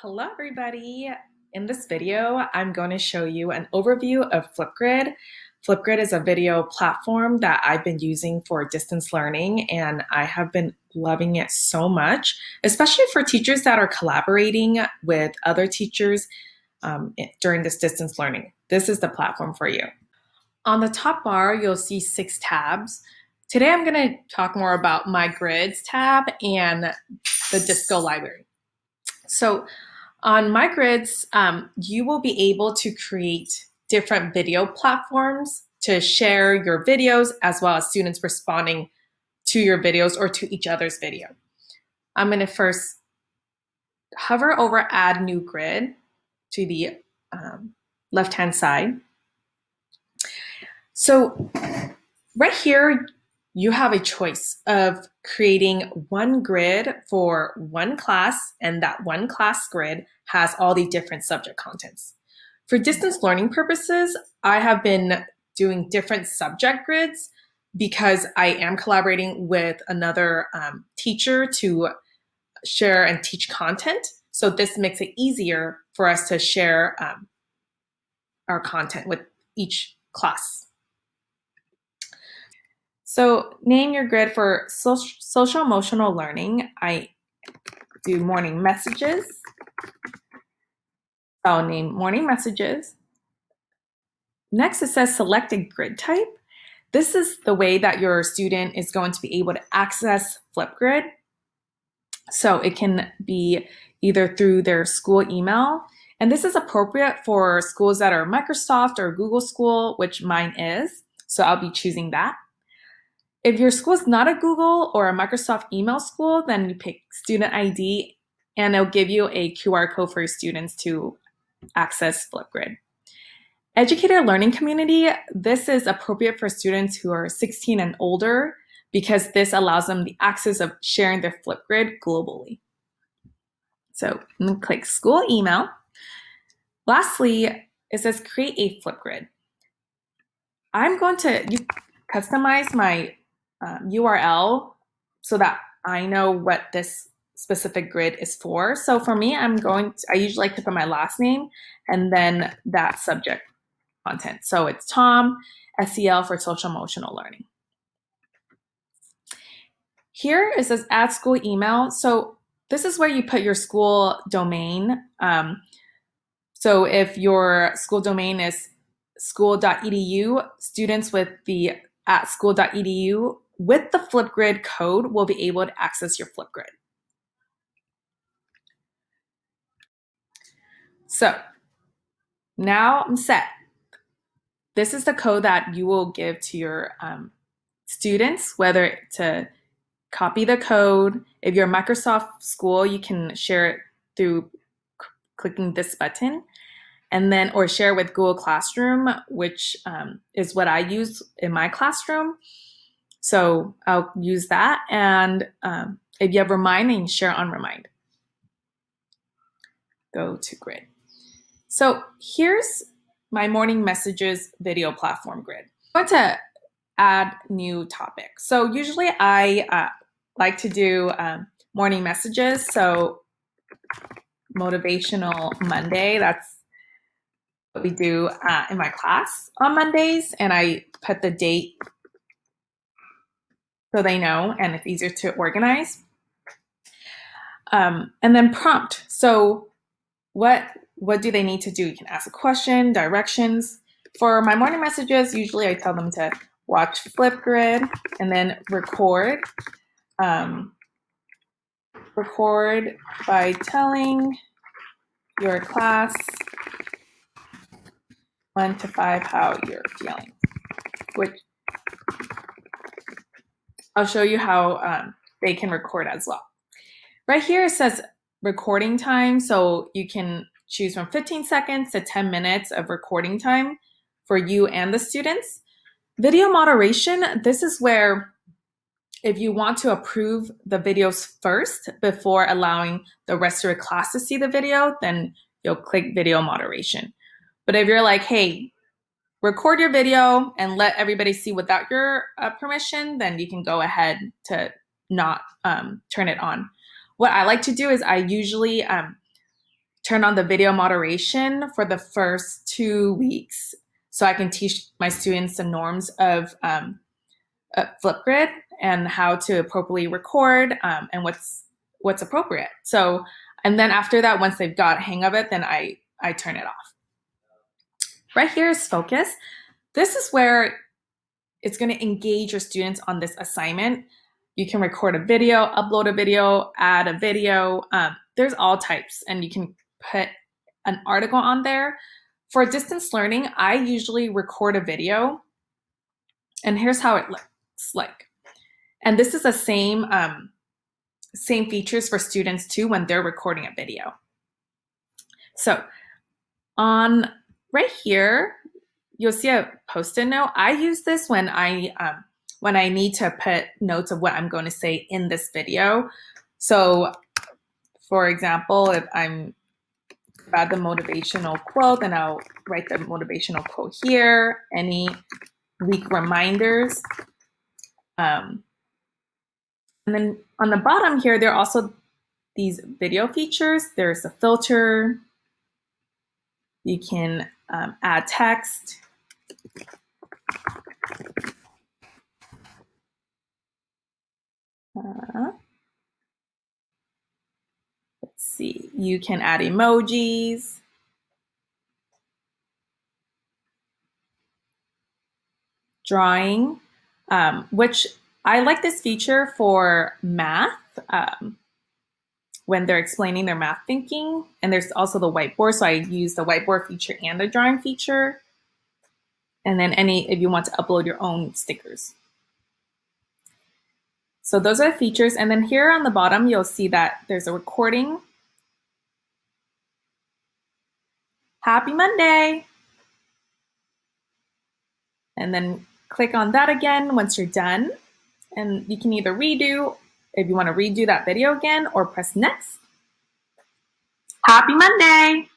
Hello, everybody. In this video, I'm going to show you an overview of Flipgrid. Flipgrid is a video platform that I've been using for distance learning, and I have been loving it so much, especially for teachers that are collaborating with other teachers during this distance learning. This is the platform for you. On the top bar, you'll see 6 tabs. Today, I'm going to talk more about my grids tab and the Disco library. So on My Grids, you will be able to create different video platforms to share your videos as well as students responding to your videos or to each other's video. I'm going to first hover over Add New Grid to the left-hand side. So right here, you have a choice of creating one grid for one class, and that one class grid has all the different subject contents. For distance learning purposes, I have been doing different subject grids because I am collaborating with another teacher to share and teach content. So this makes it easier for us to share our content with each class. So name your grid for social emotional learning. I do morning messages. I'll name morning messages. Next, it says select a grid type. This is the way that your student is going to be able to access Flipgrid. So it can be either through their school email, and this is appropriate for schools that are Microsoft or Google School, which mine is. So I'll be choosing that. If your school is not a Google or a Microsoft email school, then you pick student ID, and it'll give you a QR code for your students to access Flipgrid. Educator learning community, this is appropriate for students who are 16 and older because this allows them the access of sharing their Flipgrid globally. So I'm going to click school email. Lastly, it says create a Flipgrid. I'm going to customize my URL so that I know what this specific grid is for. So for me, I usually like to put my last name and then that subject content. So it's Tom, SEL for social emotional learning. Here it says add school email. So this is where you put your school domain. So if your school domain is school.edu, students with the @school.edu with the Flipgrid code will be able to access your Flipgrid. So now I'm set. This is the code that you will give to your students, whether to copy the code. If you're a Microsoft school, you can share it through clicking this button, and then or share with Google Classroom, which is what I use in my classroom. So I'll use that. And if you have Remind, then you share on Remind. Go to Grid. So here's my morning messages video platform grid. I'm going to add new topic. So usually I like to do morning messages. So Motivational Monday, that's what we do in my class on Mondays. And I put the date so they know, and it's easier to organize. And then prompt. So what do they need to do? You can ask a question, directions. For my morning messages, usually I tell them to watch Flipgrid and then record. Record by telling your class 1 to 5 how you're feeling, which I'll show you how they can record as well. Right here it says recording time, so you can choose from 15 seconds to 10 minutes of recording time for you and the students. Video moderation, this is where if you want to approve the videos first before allowing the rest of your class to see the video, then you'll click video moderation. But if you're like, hey, record your video and let everybody see without your permission, then you can go ahead to not turn it on. What I like to do is I usually turn on the video moderation for the first 2 weeks so I can teach my students the norms of Flipgrid and how to appropriately record and what's appropriate. So, and then after that, once they've got a hang of it, then I turn it off. Right here is focus. This is where it's going to engage your students on this assignment. You can record a video, upload a video, add a video. There's all types, and you can put an article on there. For distance learning, I usually record a video, and here's how it looks like. And this is the same features for students too when they're recording a video. So on right here, you'll see a post-it note. I use this when I need to put notes of what I'm going to say in this video. So for example, if I'm about the motivational quote, then I'll write the motivational quote here, any week reminders. And then on the bottom here, there are also these video features. There's a filter. You can add text. Let's see. You can add emojis. Drawing, which I like this feature for math when they're explaining their math thinking. And there's also the whiteboard. So I use the whiteboard feature and the drawing feature. And then if you want to upload your own stickers. So those are the features. And then here on the bottom, you'll see that there's a recording. Happy Monday. And then click on that again once you're done. And you can either redo, if you want to redo that video again, or press next. Happy Monday.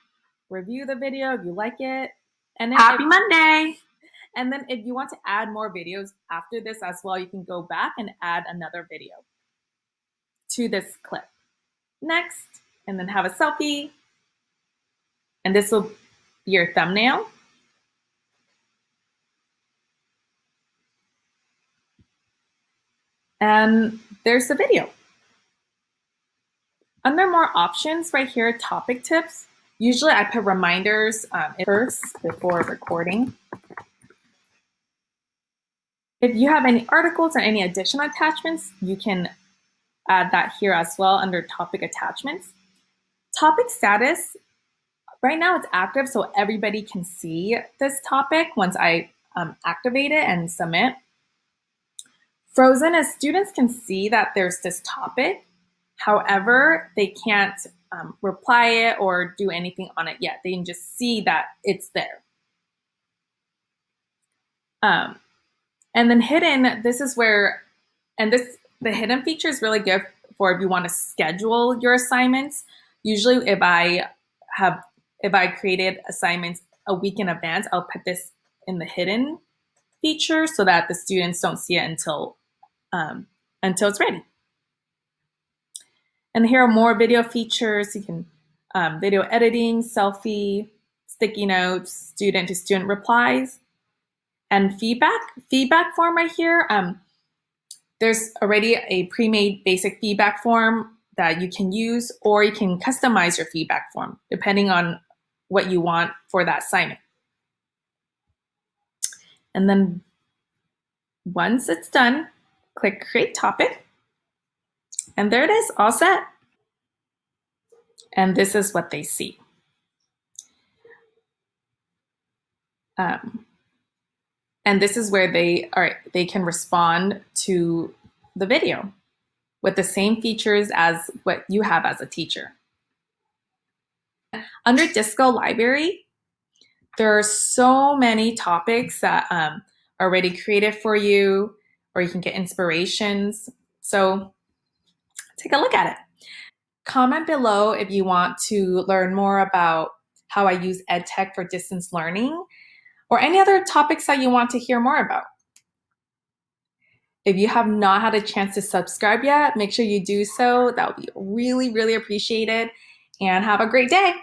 Review the video if you like it. And then Happy Monday. And then if you want to add more videos after this as well, you can go back and add another video to this clip. Next, and then have a selfie. And this will be your thumbnail. And there's the video. Under more options right here, topic tips. Usually I put reminders first before recording. If you have any articles or any additional attachments, you can add that here as well under topic attachments. Topic status, right now it's active so everybody can see this topic once I activate it and submit. Frozen is students can see that there's this topic. However, they can't reply it or do anything on it yet. They can just see that it's there. And then hidden, this is where, and the hidden feature is really good for if you want to schedule your assignments. Usually if I created assignments a week in advance, I'll put this in the hidden feature so that the students don't see it until it's ready. And here are more video features. You can video editing, selfie, sticky notes, student to student replies. And feedback form right here. There's already a pre-made basic feedback form that you can use, or you can customize your feedback form depending on what you want for that assignment. And then once it's done, click Create Topic. And there it is, all set. And this is what they see. And this is where they can respond to the video with the same features as what you have as a teacher. Under Disco Library, there are so many topics that are already created for you, or you can get inspirations. So take a look at it. Comment below if you want to learn more about how I use EdTech for distance learning, or any other topics that you want to hear more about. If you have not had a chance to subscribe yet, make sure you do so. That would be really, really appreciated. And have a great day.